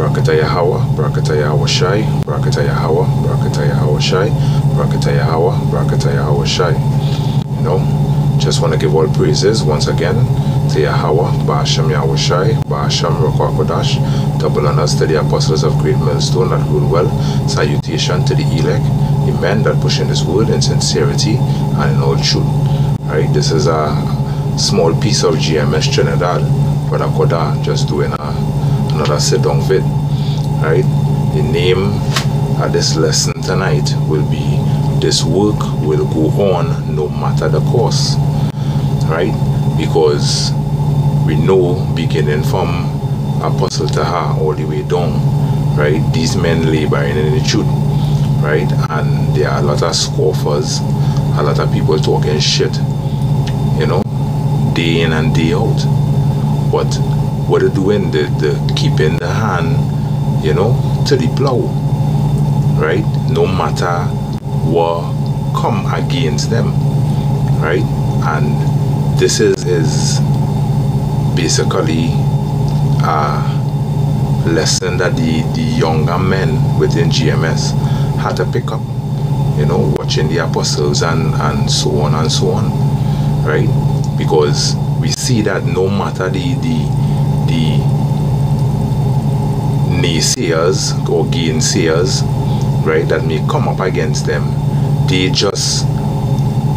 Barakatah Yahweh, Barakatah Yahweh Shai, Barakatah Yahweh, Barakatah Yahweh Shai, Barakatah Yahweh, Barakatah Yahweh Shai. You know, just want to give all praises once again to Yahweh, Ba'ashem Yahweh Shai, Ba'ashem Ruach HaKodesh, double honors to the apostles of Great Millstone that rule well, salutation to the elect, the men that push in this word in sincerity and in all truth. Right, this is a small piece of GMS Trinidad, Brother Koda just doing another sit-down vid. Right, the name of this lesson tonight will be "This work will go on no matter the cost." Right, because we know, beginning from Apostle Taha all the way down, right, these men laboring in the truth, right, and there are a lot of scoffers, a lot of people talking shit, you know, day in and day out. But what they're doing, they're keeping the hand, you know, to the plow, right, no matter what come against them, right. And this is basically a lesson that the younger men within GMS had to pick up, you know, watching the apostles and so on and so on, right? Because we see that no matter the naysayers or gainsayers, right, that may come up against them, they just,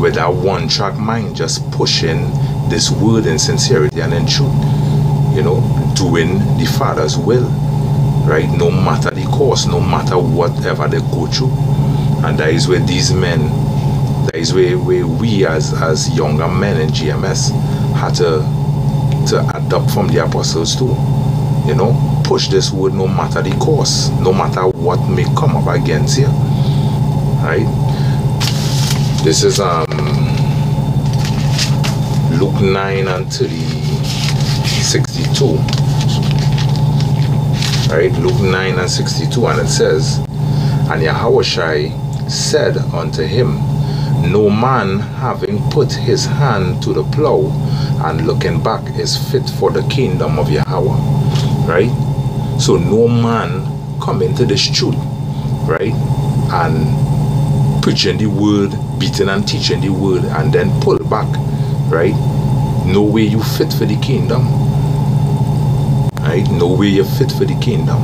with that one-track mind, just pushing this word in sincerity and in truth, you know, doing the Father's will, right, no matter the cost, no matter whatever they go through. And that is where these men, that is where we as younger men in GMS had to adopt from the apostles too, you know, push this word no matter the cost, no matter what may come up against you, right. This is Luke 9 and 62, right, Luke 9 and 62, and it says, "And Yahushua said unto him, No man having put his hand to the plow and looking back is fit for the kingdom of Yahweh." Right? So no man come into this truth, right, and preaching the word, beating and teaching the word, and then pull back, right? No way you fit for the kingdom, right? No way you're fit for the kingdom,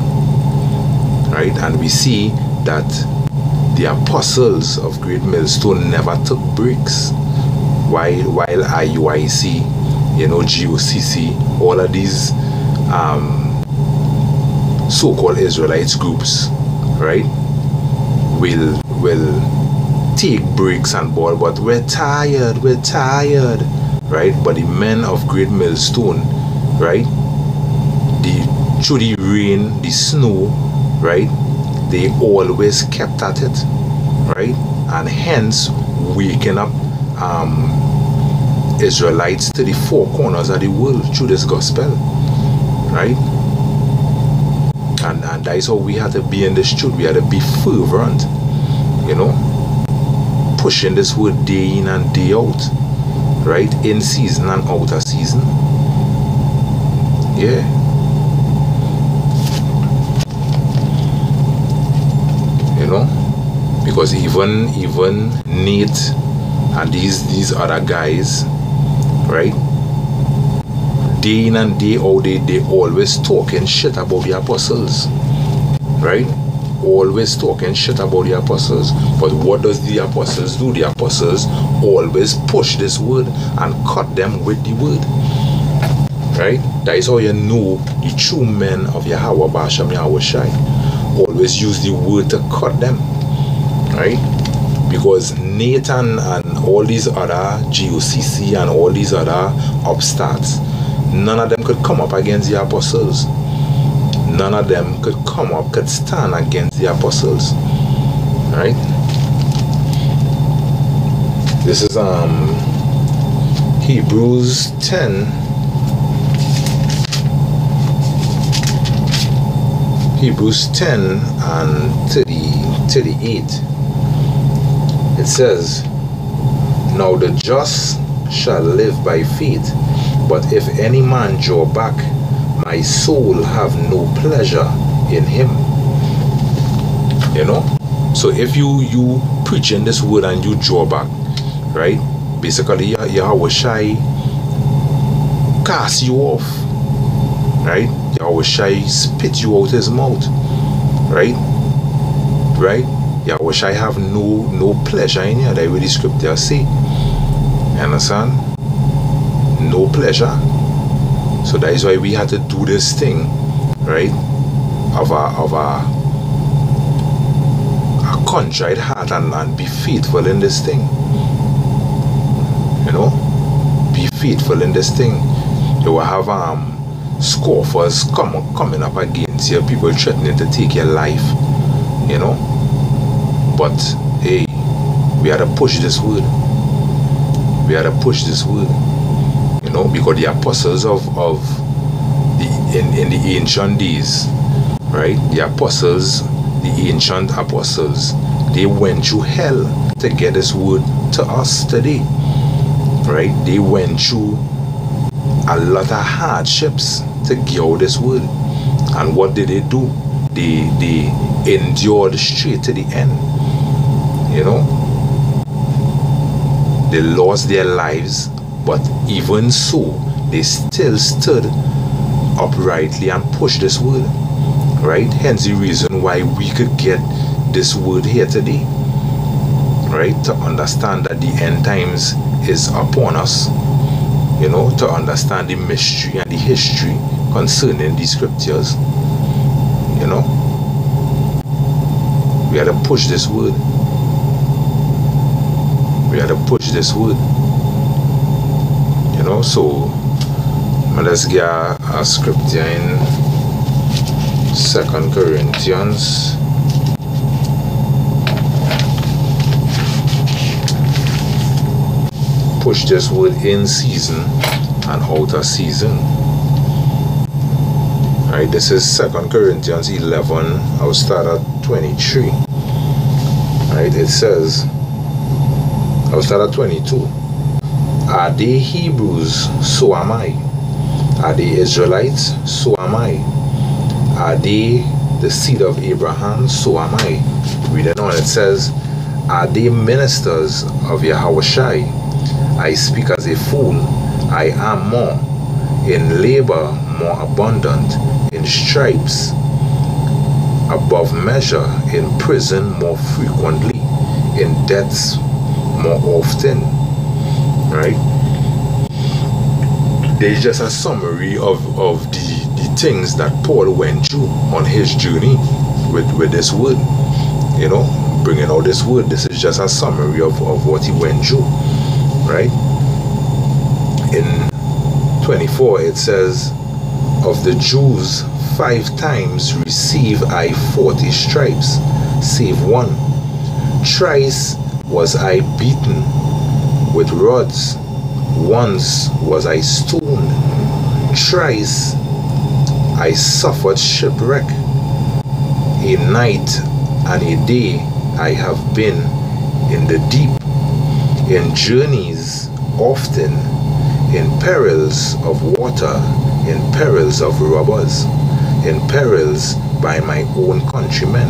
right? And we see that the apostles of Great Millstone never took breaks, while IUIC, you know, GOCC, all of these so-called Israelites groups, right, will take breaks and ball, but we're tired, right? But the men of Great Millstone, right, through the rain, the snow, right, they always kept at it, right, and hence waking up Israelites to the four corners of the world through this gospel, right? And that is how we had to be in this truth. We had to be fervent, you know, pushing this word day in and day out, right, in season and out of season. Yeah. You know, because even Nate and these other guys, right, day in and day out, they always talking shit about the apostles, right? Always talking shit about the apostles. But what does the apostles do? The apostles always push this word and cut them with the word, right? That is how you know the true men of Yahweh, Ba'ashem Yahweh Shai. Always use the word to cut them, right? Because Nathan and all these other GOCC and all these other upstarts, none of them could come up against the apostles. None of them could stand against the apostles, right? This is Hebrews 10. Hebrews 10 and 38. It says, "Now the just shall live by faith, but if any man draw back, my soul have no pleasure in him. You know? So if you preach in this word and you draw back, right? Basically, Yahweh Shai cast you off, right? Yahweh Shai spit you out his mouth, right? Right? Yahweh Shai have no pleasure in you. That's what the scripture say. You understand? No pleasure. So that is why we had to do this thing, right? Of a contrite heart and be faithful in this thing. You know? Be faithful in this thing. You will have scoffers coming up against you, people threatening to take your life. You know? But hey, we had to push this word. We had to push this word. You know, because the apostles in the ancient days, right? The apostles, the ancient apostles, they went through hell to get this word to us today. Right? They went through a lot of hardships to get out this word. And what did they do? They endured straight to the end. You know? They lost their lives, but even so, they still stood uprightly and pushed this word. Right? Hence the reason why we could get this word here today. Right? To understand that the end times is upon us. You know, to understand the mystery and the history concerning these scriptures. You know? We had to push this word. We had to push this word. You know, so let's get a scripture in 2 Corinthians. Push this word in season and out of season. Alright, this is 2 Corinthians 11. I'll start at 23. Alright, it says, I'll start at 22. Are they Hebrews? So am I. Are they Israelites? So am I. Are they the seed of Abraham? So am I. Reading on, it says, are they ministers of Yahweh Shai? I speak as a fool. I am more. In labor, more abundant. In stripes, above measure. In prison, more frequently. In deaths, more often. Right? There's just a summary of the things that Paul went through on his journey with this word. You know, bringing out this word. This is just a summary of what he went through. Right? In 24 it says, of the Jews 5 times receive I 40 stripes, save one. Thrice was I beaten with rods, once was I stoned, thrice I suffered shipwreck. A night and a day I have been in the deep, in journeys often, in perils of water, in perils of robbers, in perils by my own countrymen,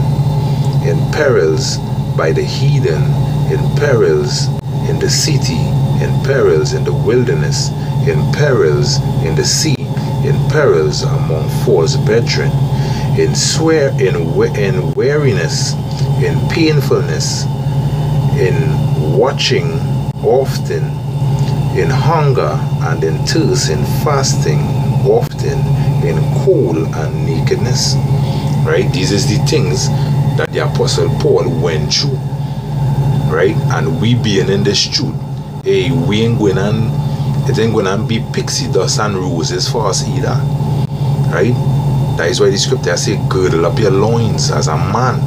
in perils by the heathen, in perils in the city, in perils in the wilderness, in perils in the sea, in perils among false brethren, in weariness, in painfulness, in watching often, in hunger and in thirst, in fasting often, in cold and nakedness. Right? These is the things that the Apostle Paul went through. Right? And we being in this truth, hey, we ain't going on, it ain't going to be pixie dust and roses for us either. Right? That is why the scripture say, girdle up your loins as a man.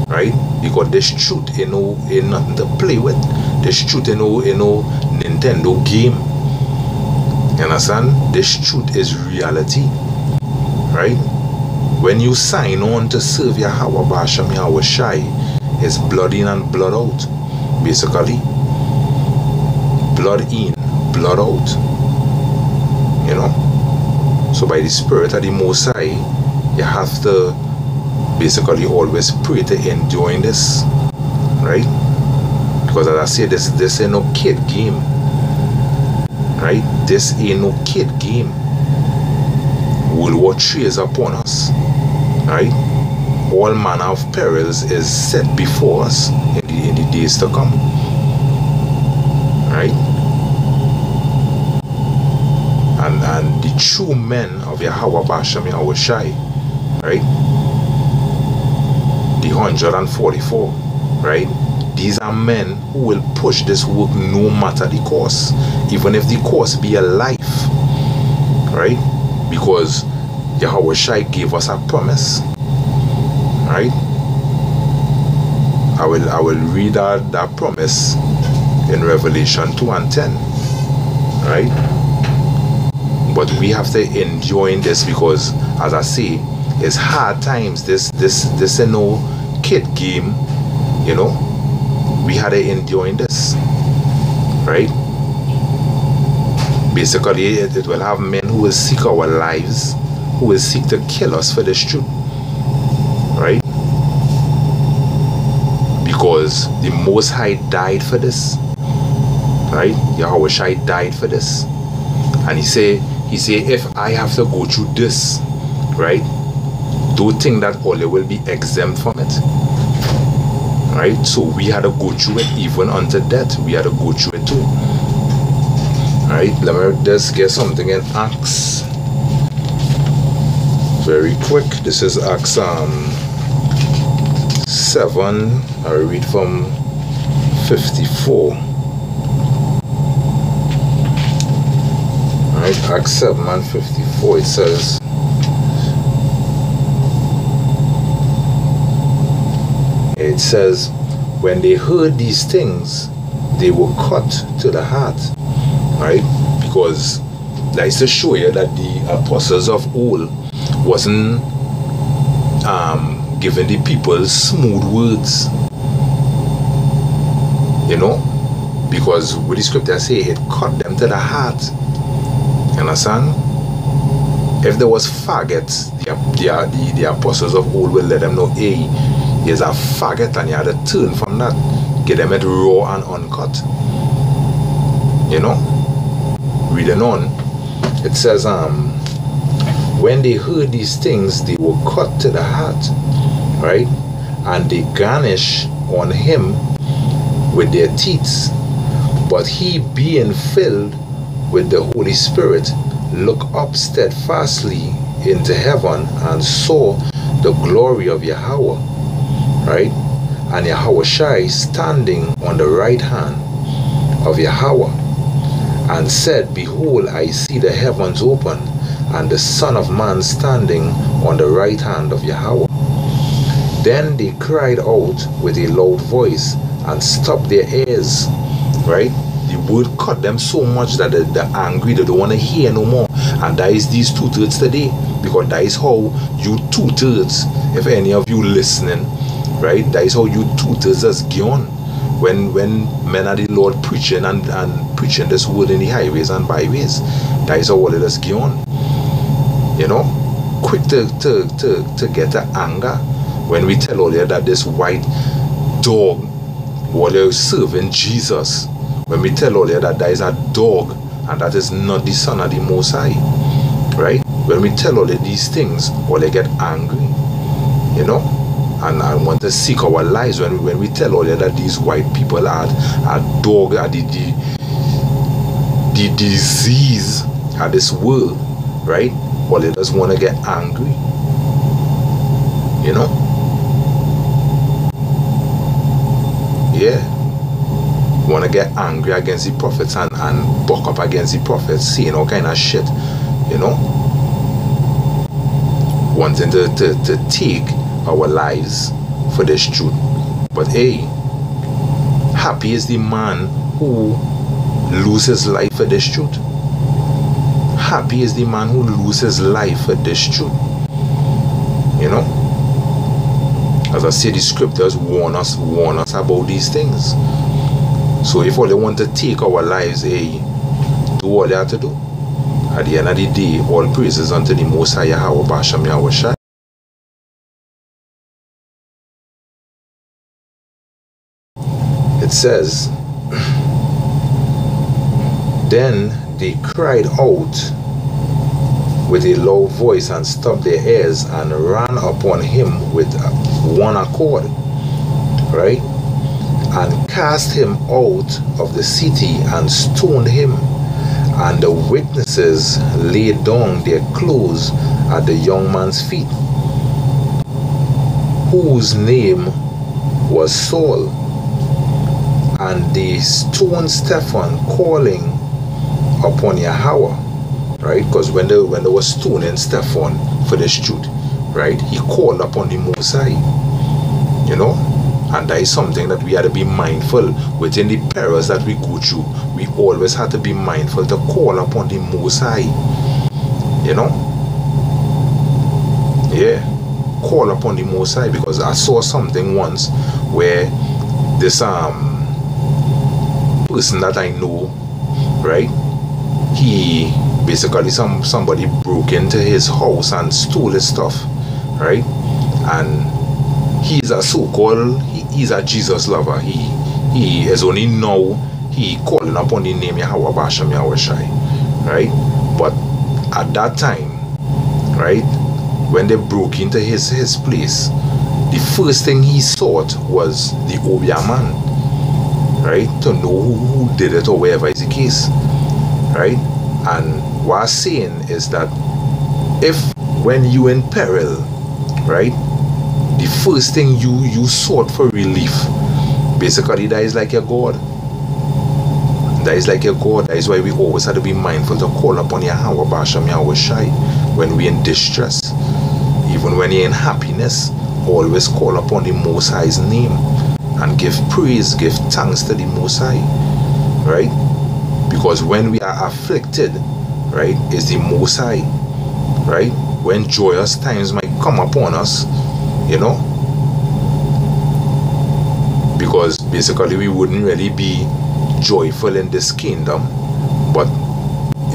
Right? Because this truth ain't nothing to play with. This truth ain't no Nintendo game. You understand? This truth is reality. Right? When you sign on to serve Yahweh Basham Yahweh Shai, it's blood in and blood out. Basically. Blood in, blood out. You know? So by the Spirit of the Most High, you have to basically always pray to endure in this, right? Because as I say, this ain't no kid game, right? This ain't no kid game. World War III is upon us, right? All manner of perils is set before us in the days to come, right? And the true men of Yahweh Basham Yahweh Shai, right? The 144, right? These are men who will push this work no matter the cost, even if the cost be a life, right? Because Yahweh Shai gave us a promise, right? I will read that promise in Revelation 2:10, right? But we have to endure in this because, as I say, it's hard times. This is no kid game, you know. We had to endure in this, right? Basically, it will have men who will seek our lives, who will seek to kill us for this truth, right? Because the Most High died for this, right? Yahweh Shai died for this, and he say if I have to go through this, right, don't think that Ole will be exempt from it, right? So we had to go through it even unto death. We had to go through it too, right? Let me just get something in Acts very quick. This is Acts 7. I will read from 54. Right, Acts 7 and 54, it says, when they heard these things, they were cut to the heart, right? Because that's to show you that the apostles of old wasn't giving the people smooth words, you know, because what the scripture say, it cut them to the heart. You understand? If there was faggots, the apostles of old will let them know, hey, here's a faggot, and you had to turn from that, get them it raw and uncut. You know? Reading on, it says, when they heard these things, they were cut to the heart, right? And they garnish on him with their teeth. But he, being filled with the Holy Spirit, looked up steadfastly into heaven and saw the glory of Yahweh, right? And Yahweh Shai standing on the right hand of Yahweh, and said, behold, I see the heavens open, and the Son of Man standing on the right hand of Yahweh. Then they cried out with a loud voice and stopped their ears, right? The word cut them so much that they're angry, they don't want to hear no more. And that is these 2/3 today, because that is how you 2/3, if any of you listening, right, that is how you 2/3 is gone. When men of the Lord preaching and preaching this word in the highways and byways, that is how all it is gone. You know, quick to get the anger when we tell all you that this white dog was serving Jesus. When we tell all you that is a dog and that is not the Son of the Most High, right? When we tell all of these things, all they get angry, you know, and want to seek our lives. When we tell all you that these white people are dog, are the disease of this world, right? All they just want to get angry, you know. Yeah, want to get angry against the prophets and buck up against the prophets, saying all kind of shit, you know, wanting to take our lives for this truth. But hey, happy is the man who loses his life for this truth. Happy is the man who loses his life for this truth, you know. As I say, the scriptures warn us about these things. So if all they want to take our lives, hey, do what they have to do. At the end of the day, all praises unto the Most High Yahweh Basham Yahweh Shai. says, then they cried out with a loud voice and stopped their ears and ran upon him with one accord, right? And cast him out of the city and stoned him. And the witnesses laid down their clothes at the young man's feet, whose name was Saul. And they stoned Stephen, calling upon Yahweh, right? Because when they were stoning Stephen for this truth, right, he called upon the Most High, you know. And that is something that we had to be mindful within the perils that we go through. We always have to be mindful to call upon the Most High, you know. Yeah, call upon the Most High, because I saw something once where this person that I know, right, he basically somebody broke into his house and stole his stuff, right? And he's a so-called, he's a Jesus lover. He is only now he calling upon the name Yahweh Basham Yahweh Shai, right? But at that time, right, when they broke into his place, the first thing he sought was the Obia man, right, to know who did it or whatever is the case, right? And what I'm saying is that if when you in peril, right, the first thing you sought for relief, basically that is like your God. That is like your God. That is why we always have to be mindful to call upon Yahweh Basham Yahweh Shai when we're in distress. Even when you're in happiness, always call upon the Most High's name and give praise, give thanks to the Most High, right? Because when we are afflicted, right, is the Most High, right? When joyous times might come upon us, you know, because basically we wouldn't really be joyful in this kingdom, but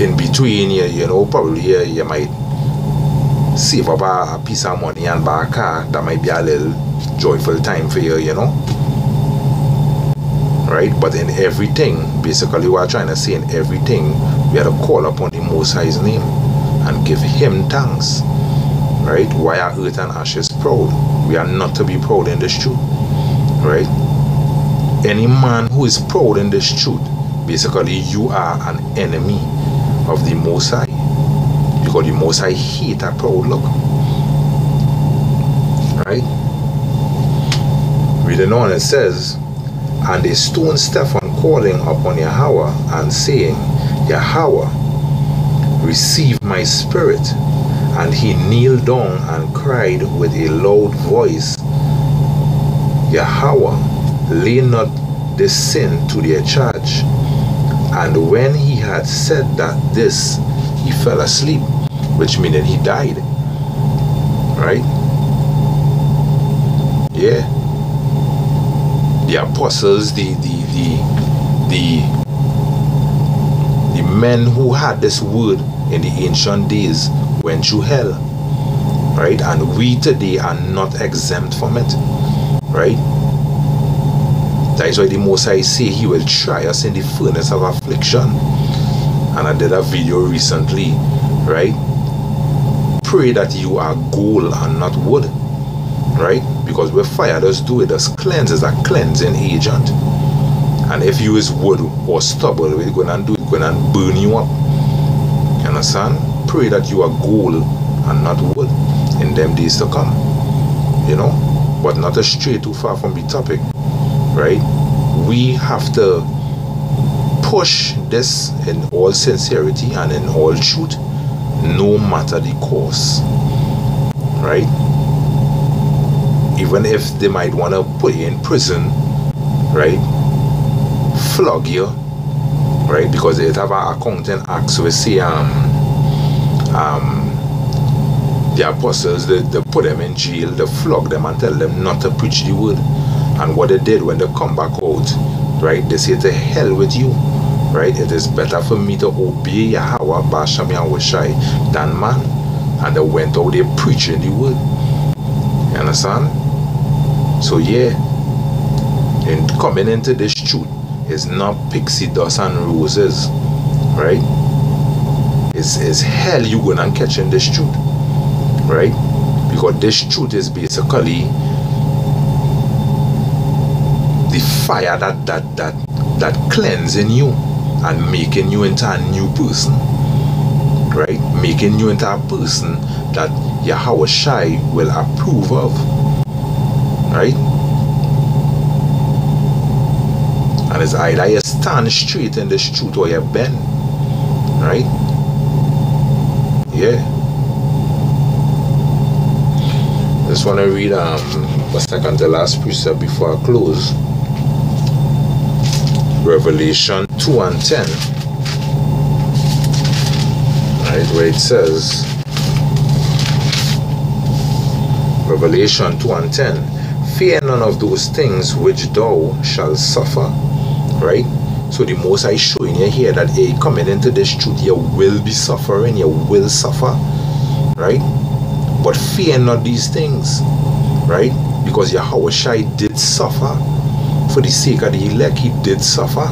in between, you know, probably you might save up a piece of money and buy a car. That might be a little joyful time for you, you know, right? But in everything, basically what I'm trying to say, in everything, we have to call upon the Most High's name and give him thanks, right? Why are earth and ashes proud? We are not to be proud in this truth, right? Any man who is proud in this truth, basically you are an enemy of the Most High, because the Most High hate a proud look, right? Reading on, it says, and they stoned Stephen, calling upon Yahweh and saying, Yahweh, receive my spirit. And he kneeled down and cried with a loud voice, Yahweh, lay not this sin to their charge. And when he had said this, he fell asleep, which means he died, right? Yeah. The apostles, the men who had this word in the ancient days went through hell, right? And we today are not exempt from it, right? That is why the Most High say he will try us in the furnace of affliction. And I did a video recently, right? Pray that you are gold and not wood, right? Because where fire does do, it does cleanse, is a cleansing agent. And if you is wood or stubble, it's going to do it, going to burn you up. You understand? Pray that you are gold and not wood in them days to come, you know. But not to stray too far from the topic, right? We have to push this in all sincerity and in all truth, no matter the cost, right? Even if they might want to put you in prison, right? Flog you, right? Because they have an accounting act, so we say the apostles, they put them in jail, they flog them and tell them not to preach the word. And what they did when they come back out, right, they say to hell with you, right? It is better for me to obey Yahweh Basham Yahweh Shai than man. And they went out there preaching the word. You understand? So yeah, And coming into this truth is not pixie dust and roses, right? It's hell you gonna catch in this truth, right? Because this truth is basically the fire that cleansing you and making you into a new person, right? Making you into a person that Yahweh Shai will approve of, right? And it's either you stand straight in this truth or you bend, right? Yeah. Just want to read a second to last precept before I close. Revelation 2 and 10. Right, where it says, Revelation 2 and 10, fear none of those things which thou shalt suffer. Right? So the Most High showing you here that coming into this truth, you will be suffering, you will suffer, right? But fear not these things, right? Because Yahweh Shai did suffer for the sake of the elect. He did suffer,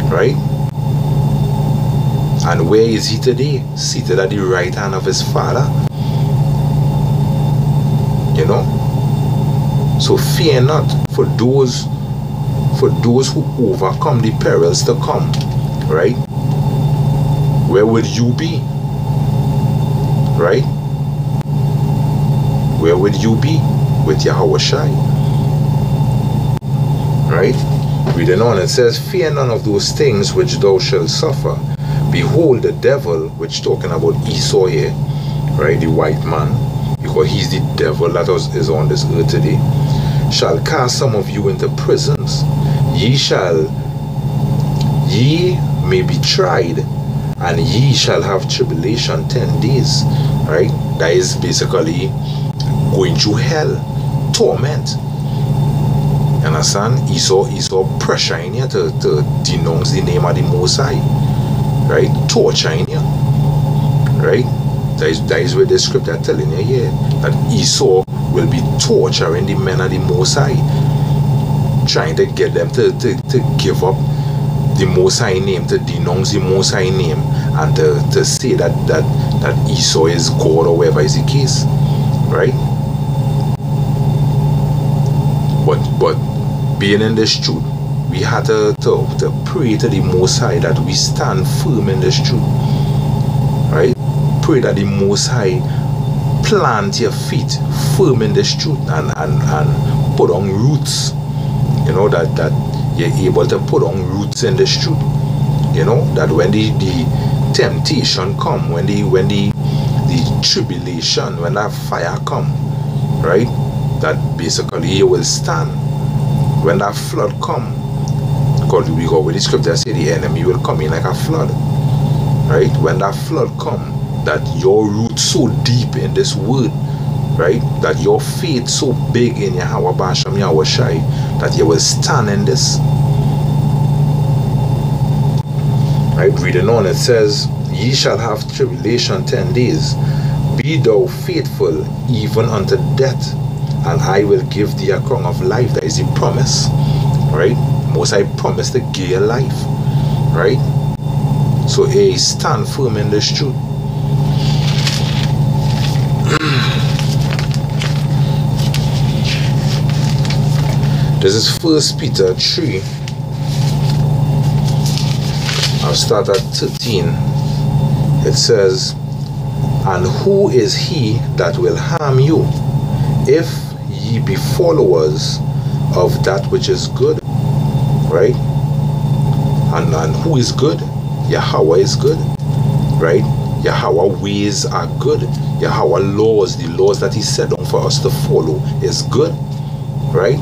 right? And where is he today? Seated at the right hand of his Father, you know. So fear not for those who overcome the perils to come, right? Where would you be, right? Where would you be with Yahweh Shai, right? Reading on, it says, fear none of those things which thou shalt suffer. Behold, the devil, which talking about Esau here, right, the white man, because he's the devil that is on this earth today, shall cast some of you into prisons. Ye may be tried, and ye shall have tribulation 10 days, right? That is basically going through hell, torment. You understand? Esau pressuring you to denounce the name of the Most High, right? Torturing you, right? That is where the scripture telling you here that Esau will be torturing the men of the Most High, trying to get them to give up the Most High name, to denounce the Most High name, and to say that Esau is God or whatever is the case, right? But being in this truth, we had to pray to the Most High that we stand firm in this truth, right? Pray that the Most High plant your feet firm in this truth and put on roots, you know, that you're able to put on roots in this truth, you know, that when the temptation come, when the tribulation, when that fire come, right, that basically you will stand. When that flood come, because we go with the scripture say the enemy will come in like a flood, right? When that flood come, that your roots so deep in this word, right, that your faith so big in Yahweh Basham Yahweh Shai, that you will stand in this, right? Reading on, it says, ye shall have tribulation 10 days, be thou faithful even unto death, and I will give thee a crown of life. That is the promise, right? Most I promise to give you life, right? So stand firm in this truth. This is 1 Peter 3. I'll start at 13. It says, and who is he that will harm you, if ye be followers of that which is good, right? And who is good? Yahweh is good, right? Yahweh ways are good. Yahweh laws, the laws that he set down for us to follow is good, right?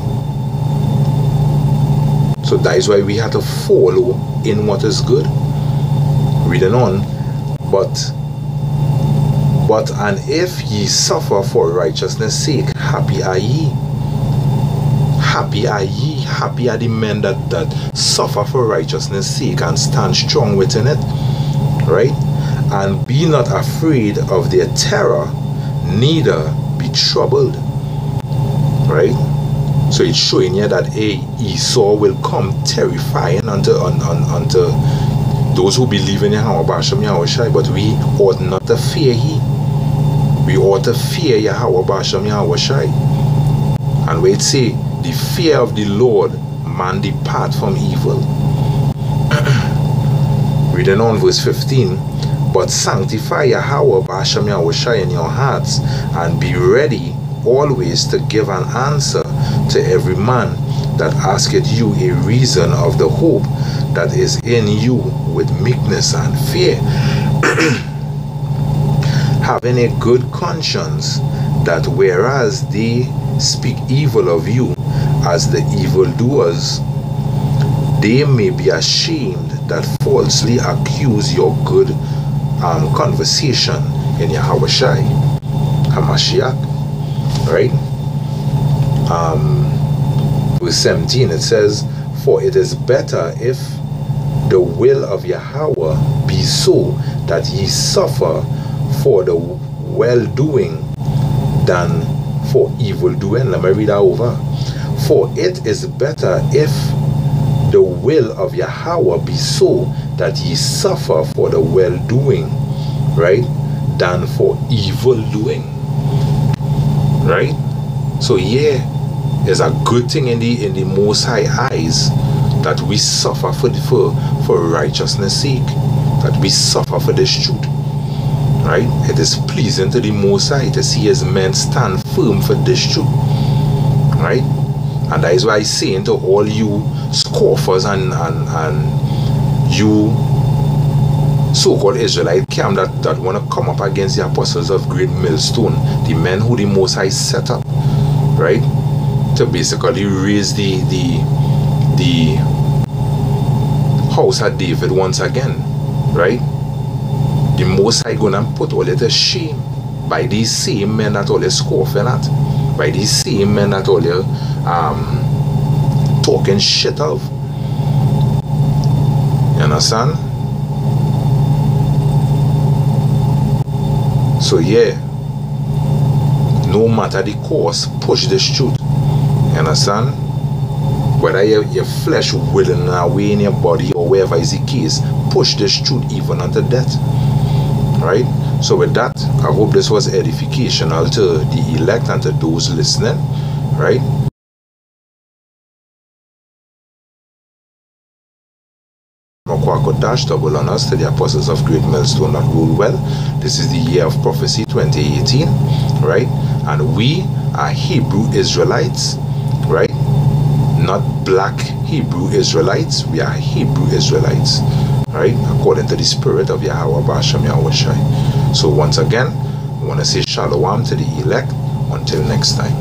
So that is why we have to follow in what is good. Reading on, but and if ye suffer for righteousness' sake, happy are ye. Happy are ye. Happy are the men that suffer for righteousness' sake and stand strong within it, right? And be not afraid of their terror, neither be troubled, right? So it's showing you that Esau will come terrifying unto those who believe in Yahweh Basham Yahweh Shai, but we ought not to fear he. We ought to fear Yahweh Basham Yahweh Shai. And we say, the fear of the Lord, man depart from evil. Reading on verse 15, but sanctify Yahweh Basham Yahweh Shai in your hearts, and be ready always to give an answer to every man that asketh you a reason of the hope that is in you with meekness and fear, having a good conscience, that whereas they speak evil of you as the evildoers, they may be ashamed that falsely accuse your good conversation in Yahweh Shai HaMashiach. Right? Verse 17, it says, for it is better if the will of Yahweh be so that ye suffer for the well-doing than for evil-doing. Let me read that over. For it is better if the will of Yahweh be so that ye suffer for the well-doing, right, than for evil-doing. Right? So yeah, it's a good thing in the Most High eyes that we suffer for righteousness' sake, that we suffer for this truth. Right? It is pleasing to the Most High to see his men stand firm for this truth. Right? And that is why I say to all you scoffers and you so-called Israelite camp that want to come up against the apostles of Great Millstone, the men who the Most High set up, right, to basically raise the house of David once again, right? The Most High gonna put all it to shame by these same men that all is scoffing at, by these same men that all you talking shit of. You understand? So yeah, no matter the cost, push this truth. You understand? Whether your flesh willing away in your body or wherever is the case, push this truth even unto death. Right? So with that, I hope this was edificational to the elect and to those listening. Right? Dash double honors to the apostles of Great Millstone that rule well. This is the year of prophecy 2018, right? And we are Hebrew Israelites, right? Not black Hebrew Israelites. We are Hebrew Israelites, right? According to the spirit of Yahweh Basham Yahweh Shai. So once again, I want to say shalom to the elect. Until next time.